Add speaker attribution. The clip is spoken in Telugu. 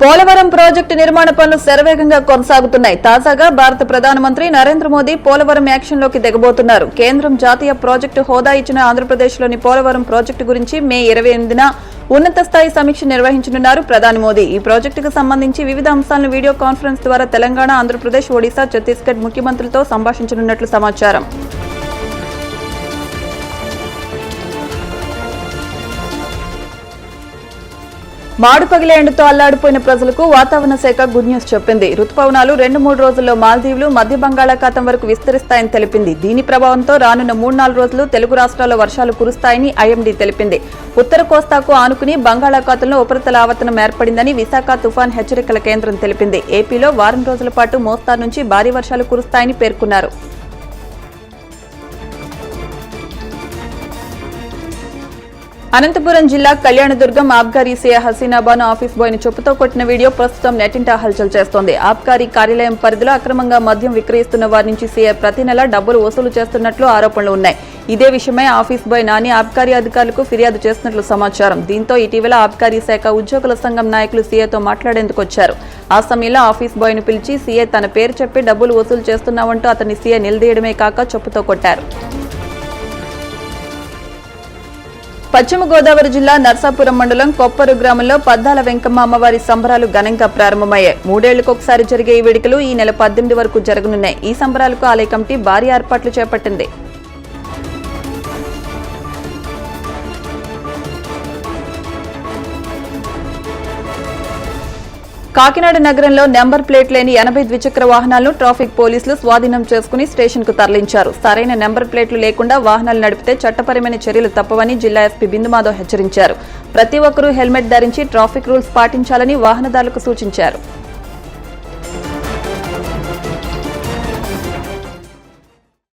Speaker 1: పోలవరం ప్రాజెక్టు నిర్మాణ పనులు శరవేగంగా కొనసాగుతున్నాయి. తాజాగా భారత ప్రధానమంత్రి నరేంద్ర మోదీ పోలవరం యాక్షన్లోకి దిగబోతున్నారు. కేంద్రం జాతీయ ప్రాజెక్టు హోదా ఇచ్చిన ఆంధ్రప్రదేశ్లోని పోలవరం ప్రాజెక్టు గురించి మే 28న ఉన్నత స్థాయి సమీక్ష నిర్వహించనున్నారు ప్రధాని మోదీ. ఈ ప్రాజెక్టుకు సంబంధించి వివిధ అంశాలను వీడియో కాన్ఫరెన్స్ ద్వారా తెలంగాణ, ఆంధ్రప్రదేశ్, ఒడిశా, ఛత్తీస్గఢ్ ముఖ్యమంత్రులతో సంభాషించనున్నట్లు సమాచారం. మాడుపగిలే ఎండతో అల్లాడిపోయిన ప్రజలకు వాతావరణ శాఖ గుడ్ న్యూస్ చెప్పింది. రుతుపవనాలు 2-3 రోజుల్లో మాల్దీవులు, మధ్య బంగాళాఖాతం వరకు విస్తరిస్తాయని తెలిపింది. దీని ప్రభావంతో రానున్న 3-4 రోజులు తెలుగు రాష్ట్రాల్లో వర్షాలు కురుస్తాయని ఐఎండీ తెలిపింది. ఉత్తర కోస్తాకు ఆనుకుని బంగాళాఖాతంలో ఉపరితల ఆవర్తనం ఏర్పడిందని విశాఖ తుఫాన్ హెచ్చరికల కేంద్రం తెలిపింది. ఏపీలో వారం రోజుల పాటు మోస్తారు నుంచి భారీ వర్షాలు కురుస్తాయని పేర్కొన్నారు. అనంతపురం జిల్లా కళ్యాణదుర్గం ఆబ్కారీ సీఐ హసీనాబాను ఆఫీస్ బాయ్ను చెప్పుతో కొట్టిన వీడియో ప్రస్తుతం నెట్టింట హల్చల్ చేస్తోంది. ఆబ్కారీ కార్యాలయం పరిధిలో అక్రమంగా మద్యం విక్రయిస్తున్న వారి నుంచి సీఐ ప్రతి నెల డబ్బులు వసూలు చేస్తున్నట్లు ఆరోపణలు ఉన్నాయి. ఇదే విషయమై ఆఫీస్ బాయ్ నాని ఆబ్కారీ అధికారులకు ఫిర్యాదు చేసినట్లు సమాచారం. దీంతో ఇటీవల ఆబ్కారీ శాఖ ఉద్యోగుల సంఘం నాయకులు సీఐతో మాట్లాడేందుకు వచ్చారు. ఆ సమయంలో ఆఫీస్ బాయ్ను పిలిచి సీఐ తన పేరు చెప్పి డబ్బులు వసూలు చేస్తున్నామంటూ అతన్ని సీఐ నిలదీయడమే కాక చెప్పుతో కొట్టారు. పశ్చిమ గోదావరి జిల్లా నర్సాపురం మండలం కొప్పరు గ్రామంలో పద్దాల వెంకమ్మ అమ్మవారి సంబరాలు ఘనంగా ప్రారంభమయ్యాయి. 3 ఏళ్లకొకసారి జరిగే ఈ వేడుకలు ఈ నెల 18 వరకు జరగనున్నాయి. ఈ సంబరాలకు ఆలయ కమిటీ భారీ ఏర్పాట్లు చేపట్టింది. కాకినాడ నగరంలో నెంబర్ ప్లేట్ లేని 80 ద్విచక్ర వాహనాలను ట్రాఫిక్ పోలీసులు స్వాధీనం చేసుకుని స్టేషన్ కు తరలించారు. సరైన నెంబర్ ప్లేట్లు లేకుండా వాహనాలు నడిపితే చట్టపరమైన చర్యలు తప్పవని జిల్లా ఎస్పీ బిందుమాధవ్ హెచ్చరించారు. ప్రతి ఒక్కరూ హెల్మెట్ ధరించి ట్రాఫిక్ రూల్స్ పాటించాలని వాహనదారులకు సూచించారు.